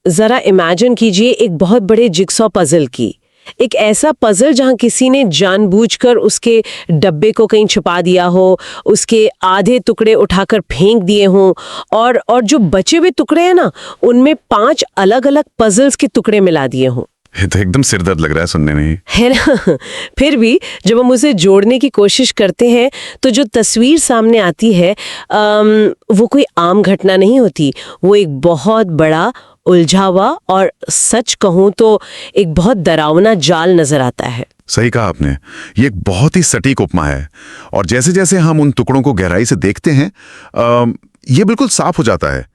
जरा इमेजिन कीजिए एक बहुत बड़े जिगसॉ पजल की, एक ऐसा पजल जहां किसी ने जानबूझकर उसके डब्बे को कहीं छुपा दिया हो, उसके आधे टुकड़े उठाकर फेंक दिए हों, और जो बचे हुए टुकड़े हैं ना, उनमें 5 अलग-अलग पजल्स के टुकड़े मिला दिए हों। ये तो एकदम सिरदर्द लग रहा है सुनने में, है ना? फिर भी जब हम उसे जोड़ने की कोशिश करते हैं तो जो तस्वीर सामने आती है वो कोई आम घटना नहीं होती। वो एक बहुत बड़ा उलझा हुआ और सच कहूं तो एक बहुत डरावना जाल नजर आता है। सही कहा आपने। ये एक बहुत ही सटीक उपमा है, और जैसे जैसे हम उन टुकड़ों को गहराई से देखते हैं ये बिल्कुल साफ हो जाता है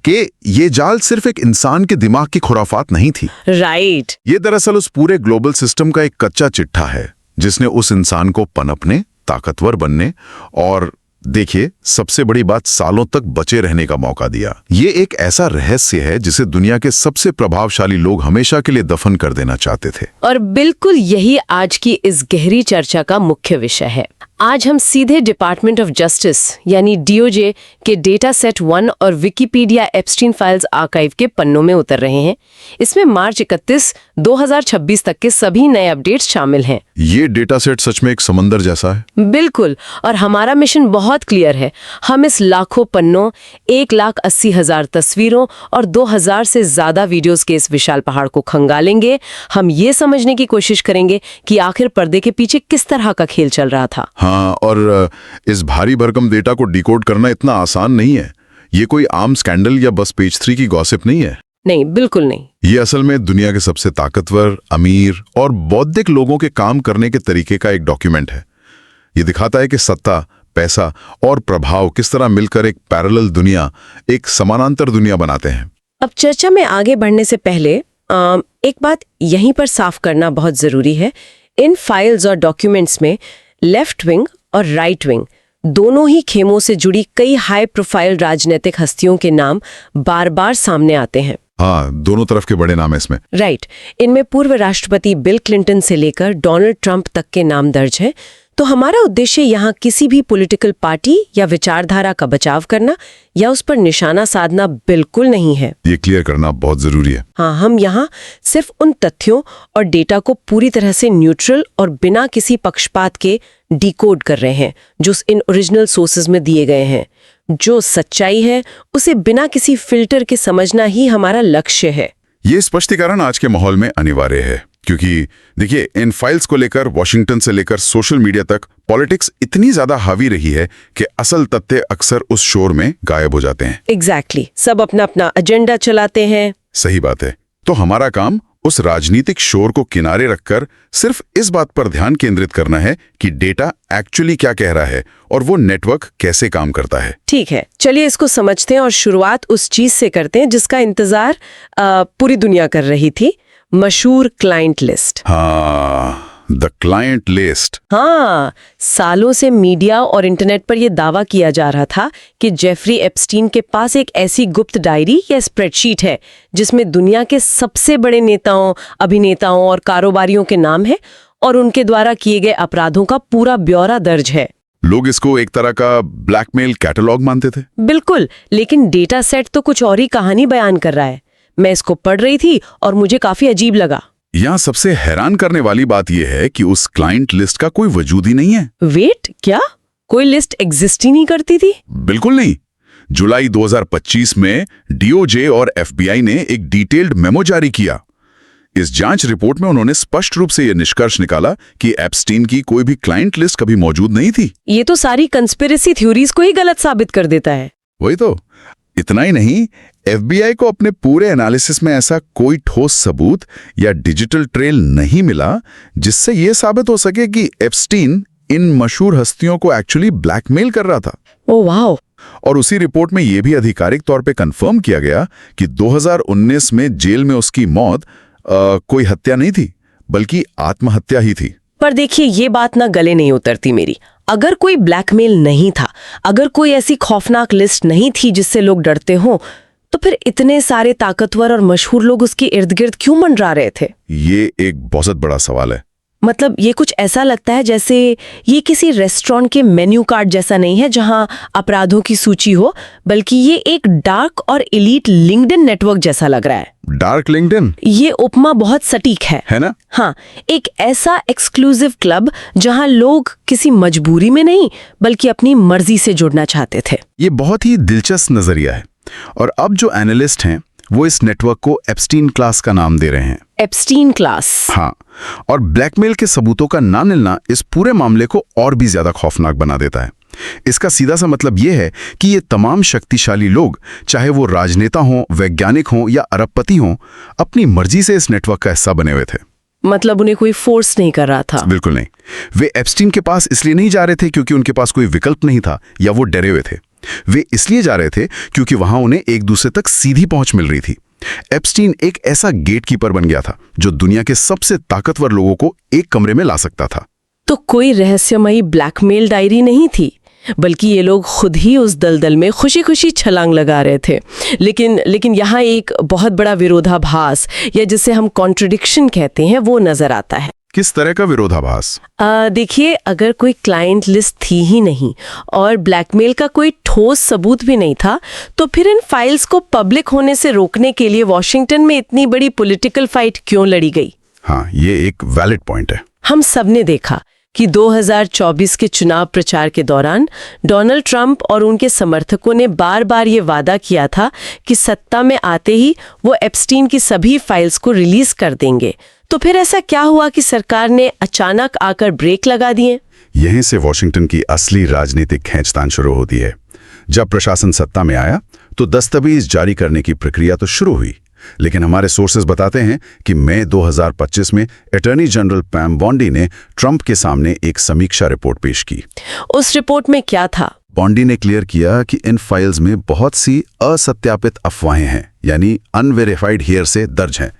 कि ये जाल सिर्फ एक इंसान के दिमाग की खुराफात नहीं थी। राइट। ये दरअसल उस पूरे ग्लोबल सिस्टम का एक कच्चा चिट्ठा है जिसने उस इंसान को पनपने, ताकतवर बनने और देखिए सबसे बड़ी बात, सालों तक बचे रहने का मौका दिया। ये एक ऐसा रहस्य है जिसे दुनिया के सबसे प्रभावशाली लोग हमेशा के लिए दफन कर देना चाहते थे। और बिल्कुल यही आज की इस गहरी चर्चा का मुख्य विषय है। आज हम सीधे डिपार्टमेंट ऑफ जस्टिस यानी DOJ के डेटा सेट 1 और विकिपीडिया एप्स्टीन फाइल्स आर्काइव के पन्नों में उतर रहे हैं। इसमें मार्च 31, 2026 तक के सभी नए अपडेट्स शामिल हैं। ये डेटा सेट सच में एक समंदर जैसा है। बिल्कुल, और हमारा मिशन बहुत क्लियर है। हम इस लाखों पन्नों, 1,80,000 तस्वीरों और 2,000 से ज्यादा वीडियोस के इस विशाल पहाड़ को खंगालेंगे। हम ये समझने की कोशिश करेंगे कि आखिर पर्दे के पीछे किस तरह का खेल चल रहा था। हाँ, और इस भारी भरकम डेटा को डिकोड करना इतना आसान नहीं है। ये कोई आम स्कैंडल या बस पेज 3 की गॉसिप नहीं है। नहीं, बिल्कुल नहीं। ये असल में दुनिया के सबसे ताकतवर, अमीर और बौद्धिक लोगों के काम करने के तरीके का एक डॉक्यूमेंट है। ये दिखाता है कि सत्ता, पैसा और प्रभाव किस तरह मिलकर एक पैरेलल दुनिया, एक समानांतर दुनिया बनाते हैं। अब चर्चा में आगे बढ़ने से पहले एक बात यहीं पर साफ करना बहुत जरूरी है। इन फाइल्स और डॉक्यूमेंट्स में लेफ्ट विंग और राइट विंग दोनों ही खेमों से जुड़ी कई हाई प्रोफाइल राजनीतिक हस्तियों के नाम बार बार सामने आते हैं। हाँ, दोनों तरफ के बड़े नाम है इसमें। राइट। इनमें पूर्व राष्ट्रपति बिल क्लिंटन से लेकर डोनाल्ड ट्रंप तक के नाम दर्ज है। तो हमारा उद्देश्य यहाँ किसी भी पॉलिटिकल पार्टी या विचारधारा का बचाव करना या उस पर निशाना साधना बिल्कुल नहीं है। ये क्लियर करना बहुत जरूरी है। हाँ, हम यहाँ सिर्फ उन तथ्यों और डेटा को पूरी तरह से न्यूट्रल और बिना किसी पक्षपात के डिकोड कर रहे हैं जो इन ओरिजिनल सोर्सेज में दिए गए हैं। जो सच्चाई है उसे बिना किसी फिल्टर के समझना ही हमारा लक्ष्य है। ये स्पष्टीकरण आज के माहौल में अनिवार्य है, क्योंकि देखिए इन फाइल्स को लेकर वॉशिंगटन से लेकर सोशल मीडिया तक पॉलिटिक्स इतनी ज्यादा हावी रही है कि असल तथ्य अक्सर उस शोर में गायब हो जाते हैं। एग्जैक्टली। सब अपना अपना एजेंडा चलाते हैं। सही बात है। तो हमारा काम उस राजनीतिक शोर को किनारे रखकर सिर्फ इस बात पर ध्यान केंद्रित करना है कि डेटा एक्चुअली क्या कह रहा है और वो नेटवर्क कैसे काम करता है। ठीक है, चलिए इसको समझते हैं और शुरुआत उस चीज से करते हैं जिसका इंतजार पूरी दुनिया कर रही थी, मशहूर क्लाइंट लिस्ट। हाँ, द क्लाइंट लिस्ट। हाँ, सालों से मीडिया और इंटरनेट पर यह दावा किया जा रहा था कि जेफरी एप्स्टीन के पास एक ऐसी गुप्त डायरी या स्प्रेडशीट है जिसमें दुनिया के सबसे बड़े नेताओं, अभिनेताओं और कारोबारियों के नाम है और उनके द्वारा किए गए अपराधों का पूरा ब्यौरा दर्ज है। लोग इसको एक तरह का ब्लैकमेल कैटलॉग मानते थे। बिल्कुल, लेकिन डेटा सेट तो कुछ और ही कहानी बयान कर रहा है। मैं इसको पढ़ रही थी और मुझे काफी अजीब लगा। यहाँ सबसे हैरान करने वाली बात यह है कि उस क्लाइंट लिस्ट का कोई वजूद ही नहीं है। वेट, क्या कोई लिस्ट एग्जिस्ट ही नहीं करती थी? बिल्कुल नहीं। जुलाई 2025 में DOJ और FBI ने एक डिटेल्ड मेमो जारी किया। इस जांच रिपोर्ट में उन्होंने स्पष्ट रूप से यह निष्कर्ष निकाला कि एप्स्टीन की कोई भी क्लाइंट लिस्ट कभी मौजूद नहीं थी। ये तो सारी कंस्पिरेसी थ्योरीज को ही गलत साबित कर देता है। वही तो। इतना ही नहीं, FBI को अपने पूरे एनालिसिस में ऐसा कोई ठोस सबूत या डिजिटल ट्रेल नहीं मिला जिससे यह साबित हो सके कि एप्स्टीन इन मशहूर हस्तियों को एक्चुअली ब्लैकमेल कर रहा था। ओह वाह। और उसी रिपोर्ट में यह भी आधिकारिक तौर पे कंफर्म किया गया कि 2019 में जेल में उसकी मौत कोई हत्या नहीं थी बल्कि आत्महत्या ही थी। पर देखिए, ये बात ना गले नहीं उतरती मेरी। अगर कोई ब्लैकमेल नहीं था, अगर कोई ऐसी खौफनाक लिस्ट नहीं थी जिससे लोग डरते हों, तो फिर इतने सारे ताकतवर और मशहूर लोग उसके इर्द गिर्द क्यों मंडरा रहे थे? ये एक बहुत बड़ा सवाल है। मतलब ये कुछ ऐसा लगता है जैसे ये किसी रेस्टोरेंट के मेन्यू कार्ड जैसा नहीं है जहां अपराधों की सूची हो, बल्कि ये एक डार्क और एलीट लिंक्डइन नेटवर्क जैसा लग रहा है। डार्क लिंक्डइन ये उपमा बहुत सटीक है ना? हाँ, एक ऐसा एक्सक्लूसिव क्लब जहां लोग किसी मजबूरी में नहीं बल्कि अपनी मर्जी से जुड़ना चाहते थे। ये बहुत ही दिलचस्प नजरिया है। और अब जो एनालिस्ट हैं वो इस नेटवर्क को एप्स्टीन क्लास का नाम दे रहे हैं। Epstein class. हाँ, और ब्लैकमेल के सबूतों का ना मिलना इस पूरे मामले को और भी ज्यादा खौफनाक बना देता है। इसका सीधा सा मतलब ये है कि ये तमाम शक्तिशाली लोग, चाहे वो राजनेता हों, वैज्ञानिक हों या अरबपति हों, अपनी मर्जी से इस नेटवर्क का हिस्सा बने हुए थे। मतलब उन्हें कोई फोर्स नहीं कर रहा था। बिल्कुल नहीं। वे एप्स्टीन के पास इसलिए नहीं जा रहे थे क्योंकि उनके पास कोई विकल्प नहीं था या वो डरे हुए थे। वे इसलिए जा रहे थे क्योंकि वहां उन्हें एक दूसरे तक सीधी पहुंच मिल रही थी। एप्स्टीन एक ऐसा गेटकीपर बन गया था जो दुनिया के सबसे ताकतवर लोगों को एक कमरे में ला सकता था। तो कोई रहस्यमयी ब्लैकमेल डायरी नहीं थी, बल्कि ये लोग खुद ही उस दलदल में खुशी खुशी छलांग लगा रहे थे। लेकिन यहाँ एक बहुत बड़ा विरोधाभास, या जिसे हम कॉन्ट्रडिक्शन कहते हैं, वो नजर आता है। किस तरह का विरोधाभास? देखिए, अगर कोई क्लाइंट लिस्ट थी ही नहीं और ब्लैकमेल का कोई ठोस सबूत भी नहीं था, तो फिर इन फाइल्स को पब्लिक होने से रोकने के लिए वॉशिंगटन में इतनी बड़ी पॉलिटिकल फाइट क्यों लड़ी गई? हाँ, ये एक वैलिड पॉइंट है। हम सबने देखा कि 2024 के चुनाव प्रचार के दौरान डोनाल्ड ट्रंप और उनके समर्थकों ने बार बार ये वादा किया था कि सत्ता में आते ही वो एप्स्टीन की सभी फाइल्स को रिलीज कर देंगे। तो फिर ऐसा क्या हुआ कि सरकार ने अचानक आकर ब्रेक लगा दिए? यहीं से वॉशिंगटन की असली राजनीतिक खींचतान शुरू होती है। जब प्रशासन सत्ता में आया तो दस्तावेज जारी करने की प्रक्रिया तो शुरू हुई, लेकिन हमारे सोर्सेज बताते हैं कि मई 2025 में अटॉर्नी जनरल पैम बॉन्डी ने ट्रंप के सामने एक समीक्षा रिपोर्ट पेश की। उस रिपोर्ट में क्या था? बॉन्डी ने क्लियर किया कि इन फाइल्स में बहुत सी असत्यापित अफवाहें हैं, यानी अनवेरिफाइड हियरसे दर्ज हैं,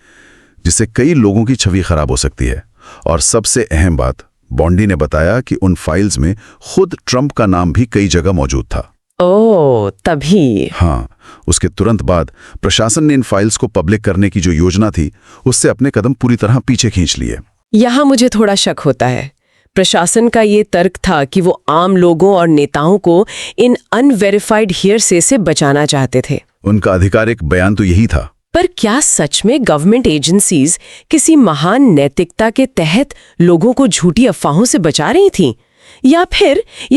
जिससे कई लोगों की छवि खराब हो सकती है। और सबसे अहम बात, बॉन्डी ने बताया कि उन फाइल्स में खुद ट्रंप का नाम भी कई जगह मौजूद था। ओह, तभी। हाँ, उसके तुरंत बाद प्रशासन ने इन फाइल्स को पब्लिक करने की जो योजना थी, उससे अपने कदम पूरी तरह पीछे खींच लिए। यहाँ मुझे थोड़ा शक होता है। प्रशासन का ये तर्क था कि वो आम लोगों और नेताओं को इन अनवेरिफाइड हियरसे से बचाना चाहते थे। उनका आधिकारिक बयान तो यही था। पर क्या सच में गवर्नमेंट एजेंसीज किसी महान नैतिकता के तहत लोगों को झूठी अफवाहों से बचा रही थीं? या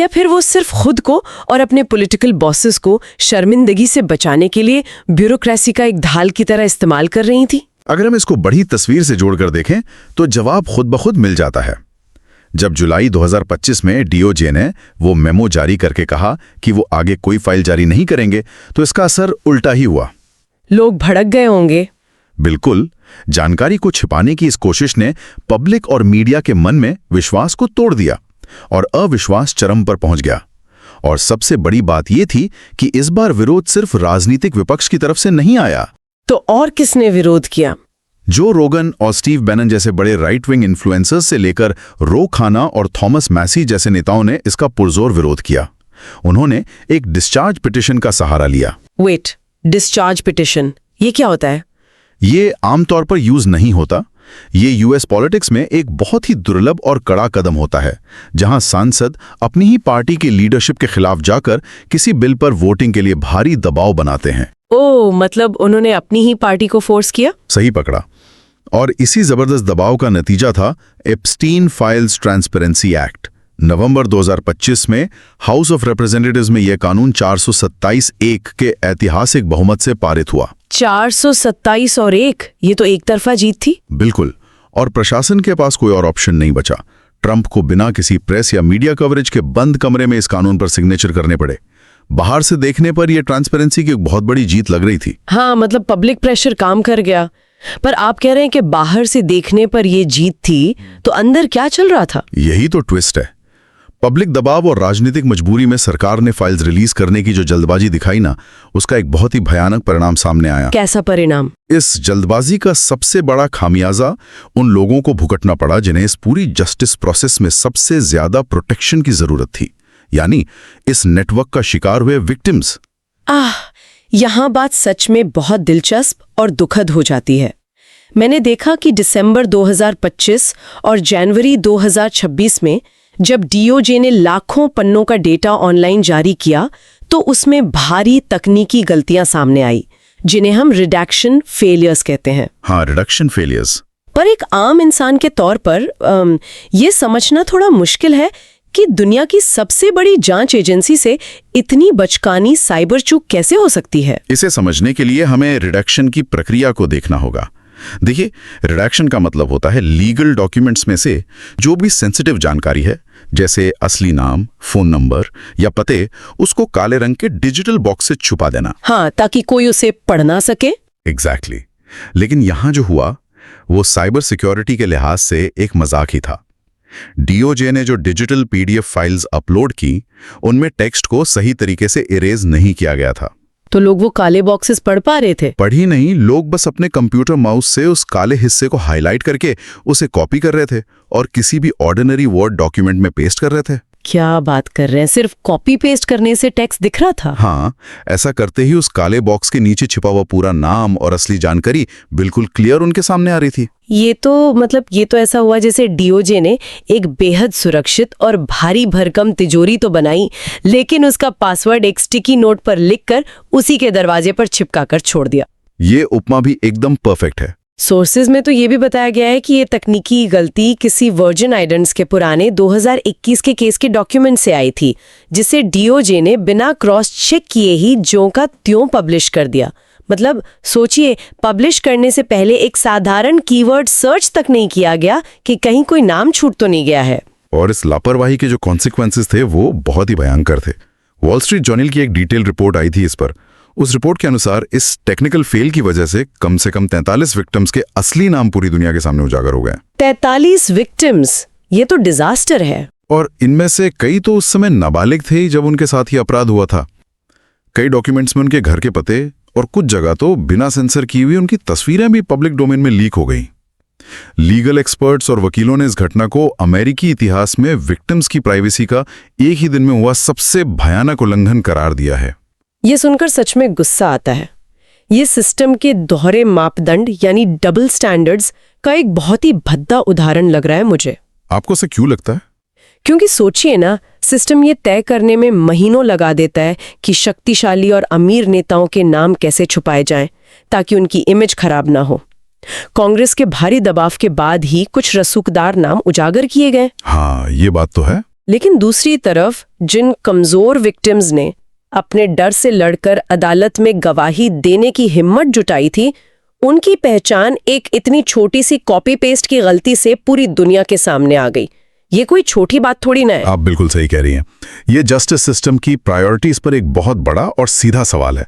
फिर वो सिर्फ खुद को और अपने पॉलिटिकल बॉसेस को शर्मिंदगी से बचाने के लिए ब्यूरोक्रेसी का एक ढाल की तरह इस्तेमाल कर रही थी? अगर हम इसको बड़ी तस्वीर से जोड़कर देखें तो जवाब खुद ब खुद मिल जाता है। जब जुलाई 2025 में डीओजे ने वो मेमो जारी करके कहा कि वो आगे कोई फाइल जारी नहीं करेंगे, तो इसका असर उल्टा ही हुआ। लोग भड़क गए होंगे। बिल्कुल। जानकारी को छिपाने की इस कोशिश ने पब्लिक और मीडिया के मन में विश्वास को तोड़ दिया और अविश्वास चरम पर पहुंच गया। और सबसे बड़ी बात यह थी कि इस बार विरोध सिर्फ राजनीतिक विपक्ष की तरफ से नहीं आया। तो और किसने विरोध किया? जो रोगन और स्टीव बैनन जैसे बड़े राइट विंग इन्फ्लुएंसर्स से लेकर रो खाना और थॉमस मैसी जैसे नेताओं ने इसका पुरजोर विरोध किया। उन्होंने एक डिस्चार्ज पिटिशन का सहारा लिया। वेट, डिस्चार्ज पिटिशन, ये क्या होता है? ये आमतौर पर यूज नहीं होता। ये यूएस पॉलिटिक्स में एक बहुत ही दुर्लभ और कड़ा कदम होता है, जहां सांसद अपनी ही पार्टी की लीडरशिप के खिलाफ जाकर किसी बिल पर वोटिंग के लिए भारी दबाव बनाते हैं। ओह, मतलब उन्होंने अपनी ही पार्टी को फोर्स किया? सही पकड़ा। और इसी जबरदस्त दबाव का नतीजा था एप्स्टीन फाइल्स ट्रांसपेरेंसी एक्ट। नवंबर 2025 में हाउस ऑफ रिप्रेजेंटेटिव्स में यह कानून 427-1 के ऐतिहासिक बहुमत से पारित हुआ। 427 और 1, ये तो एक तरफा जीत थी। बिल्कुल। और प्रशासन के पास कोई और ऑप्शन नहीं बचा। ट्रंप को बिना किसी प्रेस या मीडिया कवरेज के बंद कमरे में इस कानून पर सिग्नेचर करने पड़े। बाहर से देखने पर यह ट्रांसपेरेंसी की एक बहुत बड़ी जीत लग रही थी। हाँ, मतलब पब्लिक प्रेशर काम कर गया। पर आप कह रहे हैं कि बाहर से देखने पर यह जीत थी, तो अंदर क्या चल रहा था? यही तो ट्विस्ट है। पब्लिक दबाव और राजनीतिक मजबूरी में सरकार ने फाइल्स रिलीज करने की जो जल्दबाजी दिखाई ना, उसका एक बहुत ही भयानक परिणाम सामने आया। कैसा परिणाम? इस जल्दबाजी का सबसे बड़ा खामियाजा उन लोगों को भुगतना पड़ा जिन्हें इस पूरी जस्टिस प्रोसेस में सबसे ज्यादा प्रोटेक्शन की जरूरत थी, यानी इस नेटवर्क का शिकार हुए विक्टिम्स। यहाँ बात सच में बहुत दिलचस्प और दुखद हो जाती है। मैंने देखा कि दिसंबर 2025 और जनवरी 2026 में जब डीओजे ने लाखों पन्नों का डेटा ऑनलाइन जारी किया तो उसमें भारी तकनीकी गलतियां सामने आई, जिन्हें हम रिडक्शन फेलियर्स कहते हैं। हाँ, रिडक्शन फेलियर्स। पर एक आम इंसान के तौर पर ये समझना थोड़ा मुश्किल है कि दुनिया की सबसे बड़ी जांच एजेंसी से इतनी बचकानी साइबर चूक कैसे हो सकती है। इसे समझने के लिए हमें रिडक्शन की प्रक्रिया को देखना होगा। देखिए, रिडक्शन का मतलब होता है लीगल डॉक्यूमेंट्स में से जो भी सेंसिटिव जानकारी है, जैसे असली नाम, फोन नंबर या पते, उसको काले रंग के डिजिटल बॉक्स से छुपा देना। हाँ, ताकि कोई उसे पढ़ ना सके। एग्जैक्टली। लेकिन यहां जो हुआ वो साइबर सिक्योरिटी के लिहाज से एक मजाक ही था। डीओजे ने जो डिजिटल पीडीएफ फाइल्स अपलोड की, उनमें टेक्स्ट को सही तरीके से इरेज नहीं किया गया था। तो लोग वो काले बॉक्सेस पढ़ पा रहे थे? पढ़ ही नहीं, लोग बस अपने कंप्यूटर माउस से उस काले हिस्से को हाईलाइट करके उसे कॉपी कर रहे थे और किसी भी ऑर्डिनरी वर्ड डॉक्यूमेंट में पेस्ट कर रहे थे। क्या बात कर रहे हैं? सिर्फ कॉपी पेस्ट करने से टेक्स्ट दिख रहा था? हाँ, ऐसा करते ही उस काले बॉक्स के नीचे छिपा हुआ पूरा नाम और असली जानकारी बिल्कुल क्लियर उनके सामने आ रही थी। ये तो ऐसा हुआ जैसे डीओजे ने एक बेहद सुरक्षित और भारी भरकम तिजोरी तो बनाई, लेकिन उसका पासवर्ड एक स्टिकी नोट पर लिखकर उसी के दरवाजे पर चिपका कर छोड़ दिया। ये उपमा भी एकदम परफेक्ट है। सोर्सेज में तो ये भी बताया गया है कि ये तकनीकी गलती किसी वर्जिन आइडेंट्स के पुराने 2021 के केस के डॉक्यूमेंट से आई थी, जिसे डीओजे ने बिना क्रॉस चेक किए ही ज्यों का त्यों पब्लिश कर दिया। मतलब सोचिए, पब्लिश करने से पहले एक साधारण कीवर्ड सर्च तक नहीं किया गया कि कहीं कोई नाम छूट तो नहीं गया है। और इस लापरवाही के जो कॉन्सिक्वेंसेस थे वो बहुत ही भयंकर थे। वॉल स्ट्रीट जर्नल की एक डिटेल रिपोर्ट आई थी इस पर। उस रिपोर्ट के अनुसार इस टेक्निकल फेल की वजह से कम 43 विक्टिम्स के असली नाम पूरी दुनिया के सामने उजागर हो गए। 43 विक्टिम्स, ये तो डिजास्टर है। और इनमें से कई तो उस समय नाबालिग थे जब उनके साथ ही अपराध हुआ था। कई डॉक्यूमेंट्स में उनके घर के पते और कुछ जगह तो बिना सेंसर की हुई उनकी तस्वीरें भी पब्लिक डोमेन में लीक हो गई। लीगल एक्सपर्ट्स और वकीलों ने इस घटना को अमेरिकी इतिहास में विक्टिम्स की प्राइवेसी का एक ही दिन में हुआ सबसे भयानक उल्लंघन करार दिया है। ये सुनकर सच में गुस्सा आता है। ये सिस्टम के दोहरे मापदंड यानी डबल स्टैंडर्ड्स का एक बहुत ही भद्दा उदाहरण लग रहा है मुझे। आपको से क्यों लगता है? क्योंकि सोचिए ना, सिस्टम ये तय करने में महीनों लगा देता है कि शक्तिशाली और अमीर नेताओं के नाम कैसे छुपाए जाएं ताकि उनकी इमेज खराब ना हो। कांग्रेस के भारी दबाव के बाद ही कुछ रसूखदार नाम उजागर किए गए। हाँ, ये बात तो है। लेकिन दूसरी तरफ जिन कमजोर विक्टिम्स ने अपने डर से लड़कर अदालत में गवाही देने की हिम्मत जुटाई थी, उनकी पहचान एक इतनी छोटी सी कॉपी पेस्ट की गलती से पूरी दुनिया के सामने आ गई। ये कोई छोटी बात थोड़ी ना है। आप बिल्कुल सही कह रही हैं। ये जस्टिस सिस्टम की प्रायोरिटीज पर एक बहुत बड़ा और सीधा सवाल है।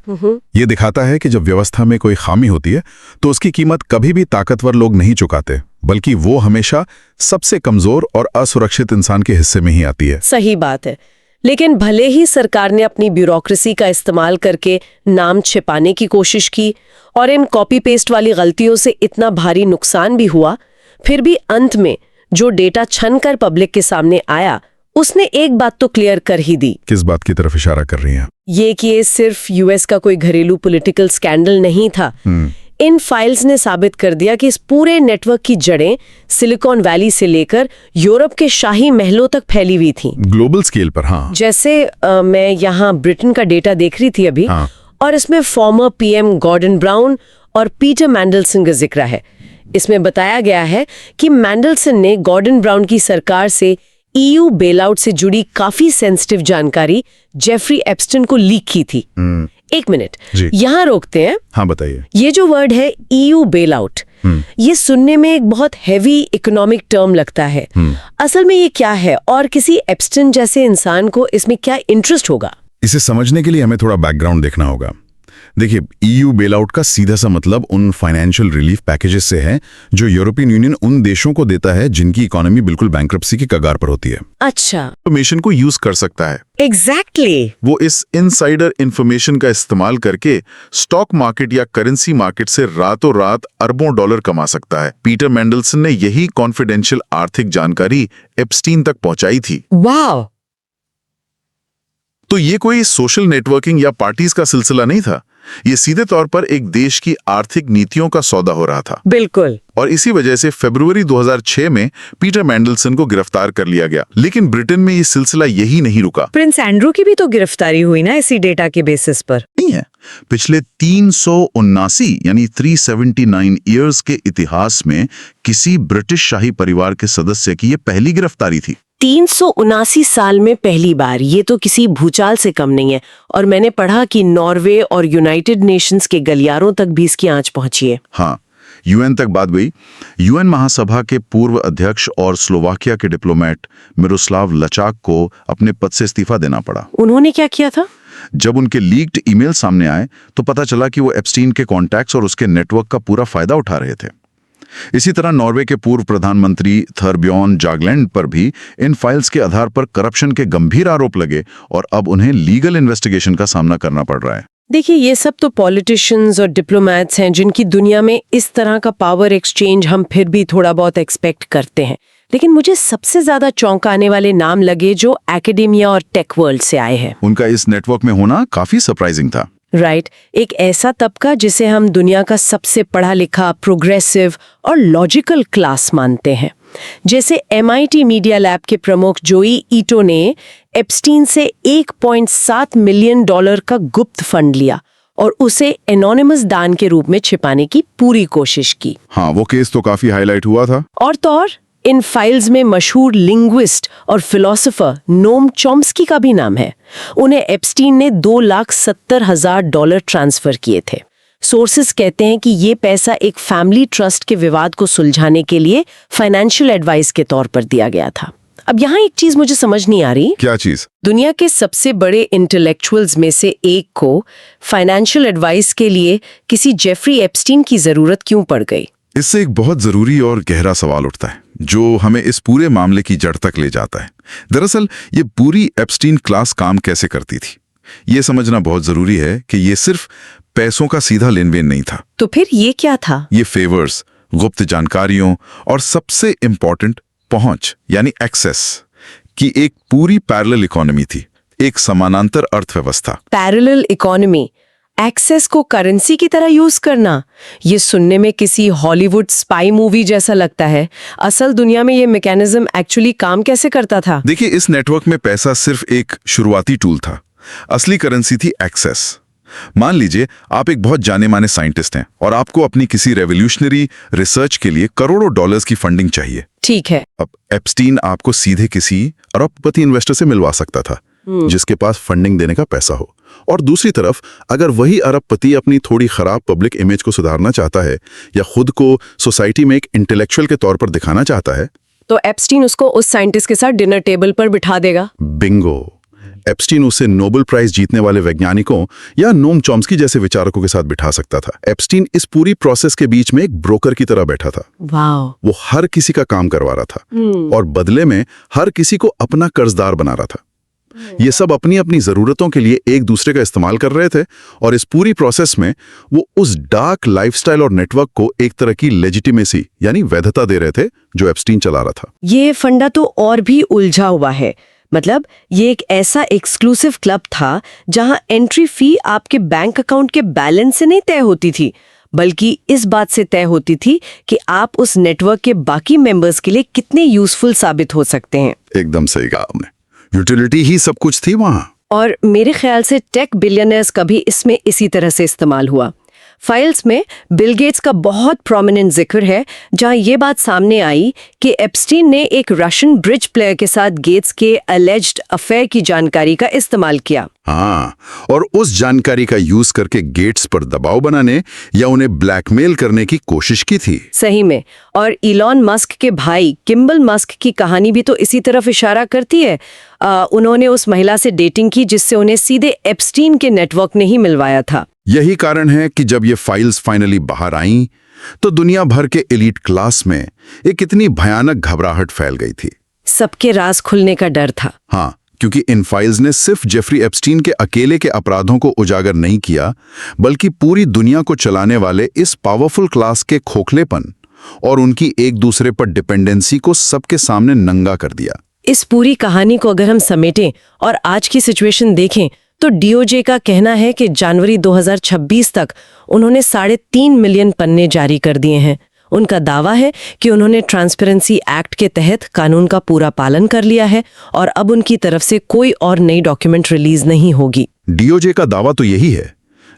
ये दिखाता है कि जब व्यवस्था में कोई खामी होती है तो उसकी कीमत कभी भी ताकतवर लोग नहीं चुकाते, बल्कि वो हमेशा सबसे कमजोर और असुरक्षित इंसान के हिस्से में ही आती है। सही बात है। लेकिन भले ही सरकार ने अपनी ब्यूरोक्रेसी का इस्तेमाल करके नाम छिपाने की कोशिश की और इन कॉपी पेस्ट वाली गलतियों से इतना भारी नुकसान भी हुआ, फिर भी अंत में जो डेटा छनकर पब्लिक के सामने आया उसने एक बात तो क्लियर कर ही दी। किस बात की तरफ इशारा कर रही हैं? ये कि ये सिर्फ यूएस का कोई घरेलू पॉलिटिकल स्कैंडल नहीं था। इन फाइल्स ने साबित कर दिया कि इस पूरे नेटवर्क की जड़ें सिलिकॉन वैली से लेकर यूरोप के शाही महलों तक फैली हुई थी। ग्लोबल स्केल पर। हाँ, जैसे मैं यहाँ ब्रिटेन का डेटा देख रही थी अभी। हाँ। और इसमें फॉर्मर पीएम गॉर्डन ब्राउन और पीटर मैंडलसन का जिक्र है। इसमें बताया गया है कि मैंडलसन ने गॉर्डन ब्राउन की सरकार से ईयू बेलआउट से जुड़ी काफी सेंसिटिव जानकारी जेफरी एप्स्टन को लीक की थी। एक मिनट, यहाँ रोकते हैं। हाँ, बताइए। ये जो वर्ड है ईयू बेलआउट, ये सुनने में एक बहुत हैवी इकोनॉमिक टर्म लगता है। असल में ये क्या है और किसी एप्स्टन जैसे इंसान को इसमें क्या इंटरेस्ट होगा? इसे समझने के लिए हमें थोड़ा बैकग्राउंड देखना होगा। देखिए, ईयू बेलआउट का सीधा सा मतलब उन फाइनेंशियल रिलीफ पैकेजेस से है जो यूरोपियन यूनियन उन देशों को देता है जिनकी इकोनॉमी बिल्कुल बैंक्रप्सी की कगार पर होती है। अच्छा, इंफॉर्मेशन को यूज कर सकता है। एग्जैक्टली। वो इस इनसाइडर इंफॉर्मेशन का इस्तेमाल करके स्टॉक मार्केट या करेंसी मार्केट से रातों रात अरबों डॉलर कमा सकता है। पीटर मैंडलसन ने यही कॉन्फिडेंशियल आर्थिक जानकारी एप्स्टीन तक पहुंचाई थी। वाह। तो ये कोई सोशल नेटवर्किंग या पार्टीज का सिलसिला नहीं था, ये सीधे तौर पर एक देश की आर्थिक नीतियों का सौदा हो रहा था। बिल्कुल। और इसी वजह से फरवरी 2006 में पीटर मैंडलसन को गिरफ्तार कर लिया गया। लेकिन ब्रिटेन में ये सिलसिला यही नहीं रुका। प्रिंस एंड्रू की भी तो गिरफ्तारी हुई ना इसी डेटा के बेसिस पर। नहीं है, पिछले 379 यानी 379 ईयर्स के इतिहास में किसी ब्रिटिश शाही परिवार के सदस्य की ये पहली गिरफ्तारी थी। 379 साल में पहली बार, ये तो किसी भूचाल से कम नहीं है। और मैंने पढ़ा कि नॉर्वे और यूनाइटेड नेशंस के गलियारों तक भी इसकी आंच पहुंची है। हाँ, यूएन तक बात गई। यूएन महासभा के पूर्व अध्यक्ष और स्लोवाकिया के डिप्लोमेट मिरोस्लाव लचाक को अपने पद से इस्तीफा देना पड़ा। उन्होंने क्या किया था? जब उनके लीक्ड ईमेल सामने आए तो पता चला कि वो एप्स्टीन के कॉन्टैक्ट्स और उसके नेटवर्क का पूरा फायदा उठा रहे थे। इसी तरह नॉर्वे के पूर्व प्रधानमंत्री थर्ब्योर्न जागलैंड पर भी इन फाइल्स के आधार पर करप्शन के गंभीर आरोप लगे और अब उन्हें लीगल इन्वेस्टिगेशन का सामना करना पड़ रहा है। देखिए, ये सब तो पॉलिटिशियंस और डिप्लोमैट्स हैं जिनकी दुनिया में इस तरह का पावर एक्सचेंज हम फिर भी थोड़ा बहुत एक्सपेक्ट करते हैं। लेकिन मुझे सबसे ज्यादा चौंकाने वाले नाम लगे जो एकेडेमिया और टेक वर्ल्ड से आए हैं। उनका इस नेटवर्क में होना काफी सरप्राइजिंग था। राइट, एक ऐसा तबका जिसे हम दुनिया का सबसे पढ़ा लिखा, प्रोग्रेसिव और लॉजिकल क्लास मानते हैं। जैसे MIT मीडिया लैब के प्रमुख जोई ईटो ने एप्स्टीन से $1.7 मिलियन का गुप्त फंड लिया और उसे एनोनिमस दान के रूप में छिपाने की पूरी कोशिश की। हाँ, वो केस तो काफी हाईलाइट हुआ था। और तो और इन फाइल्स में मशहूर लिंग्विस्ट और फिलोसोफर नोम चॉम्स्की का भी नाम है। उन्हें एप्स्टीन ने $2,70,000 ट्रांसफर किए थे। सोर्सेस कहते हैं कि ये पैसा एक फैमिली ट्रस्ट के विवाद को सुलझाने के लिए फाइनेंशियल एडवाइस के तौर पर दिया गया था। अब यहाँ एक चीज मुझे समझ नहीं आ रही। क्या चीज? दुनिया के सबसे बड़े इंटेलेक्चुअल्स में से एक को फाइनेंशियल एडवाइस के लिए किसी जेफरी एप्स्टीन की जरूरत क्यों पड़ गई? इससे एक बहुत जरूरी और गहरा सवाल उठता है जो हमें इस पूरे मामले की जड़ तक ले जाता है। दरअसल ये पूरी एप्स्टीन क्लास काम कैसे करती थी, ये समझना बहुत जरूरी है कि ये सिर्फ पैसों का सीधा लेनदेन नहीं था। तो फिर ये क्या था? ये फेवर्स, गुप्त जानकारियों और सबसे इंपॉर्टेंट पहुंच यानी एक्सेस की एक पूरी पैरेलल इकोनॉमी थी, एक समानांतर अर्थव्यवस्था। पैरेलल इकोनॉमी, एक्सेस को करेंसी की तरह यूज करना, ये सुनने में किसी हॉलीवुड स्पाई मूवी जैसा लगता है। असल दुनिया में ये मैकेनिज्म एक्चुअली काम कैसे करता था? देखिए, इस नेटवर्क में पैसा सिर्फ एक शुरुआती टूल था। असली करेंसी थी एक्सेस। मान लीजिए आप एक बहुत जाने माने साइंटिस्ट हैं और आपको अपनी किसी रेवोल्यूशनरी रिसर्च के लिए करोड़ों डॉलर्स की फंडिंग चाहिए। ठीक है। अब एप्स्टीन आपको सीधे किसी अरबपति इन्वेस्टर से मिलवा सकता था जिसके पास फंडिंग देने का पैसा हो। और दूसरी तरफ अगर वही अरबपति अपनी थोड़ी खराब पब्लिक इमेज को सुधारना चाहता है या खुद को सोसाइटी में एक इंटेलेक्चुअल के तौर पर दिखाना चाहता है, तो एप्स्टीन उसको उस साइंटिस्ट के साथ डिनर टेबल पर बिठा देगा। बिंगो। एप्स्टीन उसे नोबेल प्राइज जीतने वाले वैज्ञानिकों या नोम चॉम्स्की जैसे विचारकों के साथ बिठा सकता था। एप्स्टीन इस पूरी प्रोसेस के बीच में एक ब्रोकर की तरह बैठा था। वाह। वो हर किसी का काम करवा रहा था और बदले में हर किसी को अपना कर्जदार बना रहा था। ये सब अपनी अपनी जरूरतों के लिए एक दूसरे का इस्तेमाल कर रहे थे और इस पूरी प्रोसेस में वो उस डार्क लाइफस्टाइल और नेटवर्क को एक तरह की लेजिटिमेसी यानी वैधता दे रहे थे जो एप्स्टीन चला रहा था। ये फंडा तो और भी उलझा हुआ है। मतलब ये एक ऐसा एक्सक्लूसिव क्लब था जहां एंट्री फी आपके बैंक अकाउंट के बैलेंस से नहीं तय होती थी, बल्कि इस बात से तय होती थी कि आप उस नेटवर्क के बाकी मेंबर्स के लिए कितने यूजफुल साबित हो सकते हैं। एकदम सही कहा आपने, यूटिलिटी ही सब कुछ थी वहां। और मेरे ख्याल से टेक बिलियनर्स का भी इसमें इसी तरह से इस्तेमाल हुआ। फाइल्स में बिल गेट्स का बहुत प्रोमिनेंट जिक्र है, जहां ये बात सामने आई कि एप्स्टीन ने एक रशियन ब्रिज प्लेयर के साथ गेट्स के अलेज्ड अफेयर की जानकारी का इस्तेमाल किया। हाँ, और उस जानकारी का यूज करके गेट्स पर दबाव बनाने या उन्हें ब्लैकमेल करने की कोशिश की थी। सही में। और इलॉन मस्क के भाई किम्बल मस्क की कहानी भी तो इसी तरफ इशारा करती है। उन्होंने उस महिला से डेटिंग की जिससे उन्हें सीधे एप्स्टीन के नेटवर्क ने ही मिलवाया था। यही कारण है कि जब ये फाइल्स फाइनली बाहर आईं, तो दुनिया भर के एलीट क्लास में एक इतनी भयानक घबराहट फैल गई थी। सबके राज खुलने का डर था। हाँ, क्योंकि इन फाइल्स ने सिर्फ जेफरी एप्स्टीन के अकेले के अपराधों को उजागर नहीं किया, बल्कि पूरी दुनिया को चलाने वाले इस पावरफुल क्लास के खोखलेपन और उनकी एक दूसरे पर डिपेंडेंसी को सबके सामने नंगा कर दिया। इस पूरी कहानी को अगर हम समेटें और आज की सिचुएशन देखें तो डीओजे का कहना है कि जनवरी 2026 तक उन्होंने 3.5 मिलियन पन्ने जारी कर दिए हैं। उनका दावा है कि उन्होंने ट्रांसपेरेंसी एक्ट के तहत कानून का पूरा पालन कर लिया है और अब उनकी तरफ से कोई और नई डॉक्यूमेंट रिलीज नहीं होगी। डीओजे का दावा तो यही है,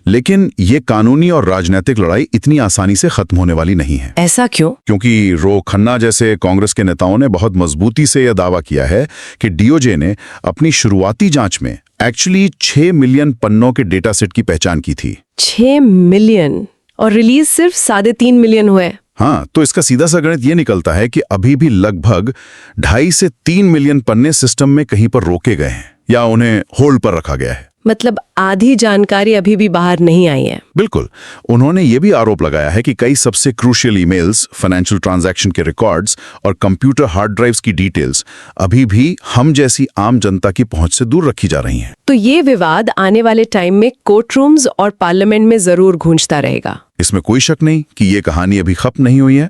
लेकिन ये कानूनी और राजनीतिक लड़ाई इतनी आसानी से खत्म होने वाली नहीं है। ऐसा क्यों? क्योंकि रो खन्ना जैसे कांग्रेस के नेताओं ने बहुत मजबूती से यह दावा किया है कि डीओजे ने अपनी शुरुआती जांच में एक्चुअली 6 मिलियन पन्नों के डेटा सेट की पहचान की थी। 6 मिलियन और रिलीज सिर्फ 3.5 मिलियन हुए। हाँ, तो इसका सीधा सा गणित ये निकलता है कि अभी भी लगभग 2.5 से 3 मिलियन पन्ने सिस्टम में कहीं पर रोके गए हैं या उन्हें होल्ड पर रखा गया है। मतलब आधी जानकारी अभी भी बाहर नहीं आई है। बिल्कुल। उन्होंने ये भी आरोप लगाया है कि कई सबसे क्रूशियल ईमेल्स, फाइनेंशियल ट्रांजैक्शन के रिकॉर्ड्स और कंप्यूटर हार्ड ड्राइव्स की डिटेल्स अभी भी हम जैसी आम जनता की पहुंच से दूर रखी जा रही हैं। तो ये विवाद आने वाले टाइम में कोर्ट रूम्स और पार्लियामेंट में जरूर गूंजता रहेगा। इसमें कोई शक नहीं कि ये कहानी अभी खत्म नहीं हुई है,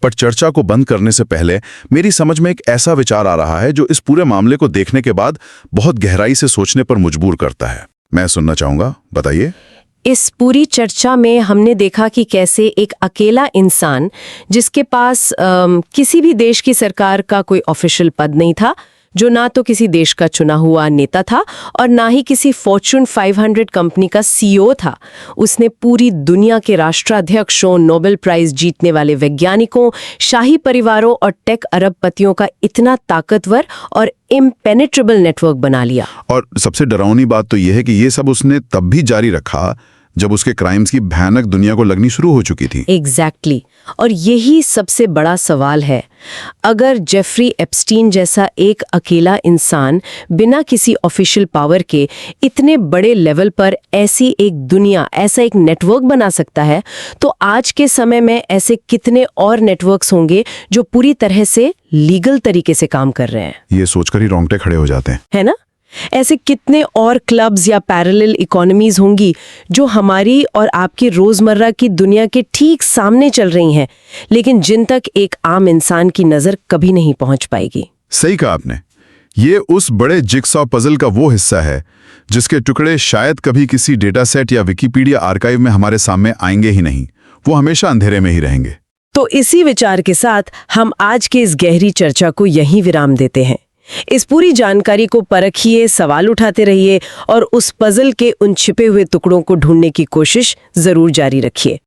पर चर्चा को बंद करने से पहले मेरी समझ में एक ऐसा विचार आ रहा है जो इस पूरे मामले को देखने के बाद बहुत गहराई से सोचने पर मजबूर करता है। मैं सुनना चाहूंगा, बताइए। इस पूरी चर्चा में हमने देखा कि कैसे एक अकेला इंसान जिसके पास किसी भी देश की सरकार का कोई ऑफिशियल पद नहीं था, जो ना तो किसी देश का चुना हुआ नेता था और ना ही किसी फॉर्च्यून 500 कंपनी का सीईओ था, उसने पूरी दुनिया के राष्ट्राध्यक्षों, नोबेल प्राइज जीतने वाले वैज्ञानिकों, शाही परिवारों और टेक अरबपतियों का इतना ताकतवर और इम्पेनेट्रेबल नेटवर्क बना लिया। और सबसे डरावनी बात तो यह है कि ये सब उसने तब भी जारी रखा जब उसके क्राइम्स की भयानक दुनिया को लगनी शुरू हो चुकी थी। एग्जैक्टली। और यही सबसे बड़ा सवाल है। अगर जेफरी एप्स्टीन जैसा एक अकेला इंसान बिना किसी ऑफिशियल पावर के इतने बड़े लेवल पर ऐसी एक दुनिया, ऐसा एक नेटवर्क बना सकता है, तो आज के समय में ऐसे कितने और नेटवर्क्स होंगे जो पूरी तरह से लीगल तरीके से काम कर रहे हैं। ये सोचकर ही रोंगटे खड़े हो जाते हैं, है ना? ऐसे कितने और क्लब्स या पैरेलल इकोनॉमीज होंगी जो हमारी और आपकी रोजमर्रा की दुनिया के ठीक सामने चल रही हैं, लेकिन जिन तक एक आम इंसान की नजर कभी नहीं पहुंच पाएगी। सही कहा आपने। ये उस बड़े जिगसॉ पजल का वो हिस्सा है जिसके टुकड़े शायद कभी किसी डेटा सेट या विकिपीडिया आर्काइव में हमारे सामने आएंगे ही नहीं, वो हमेशा अंधेरे में ही रहेंगे। तो इसी विचार के साथ हम आज के इस गहरी चर्चा को यहीं विराम देते हैं। इस पूरी जानकारी को परखिए, सवाल उठाते रहिए और उस पजल के उन छिपे हुए टुकड़ों को ढूंढने की कोशिश जरूर जारी रखिए।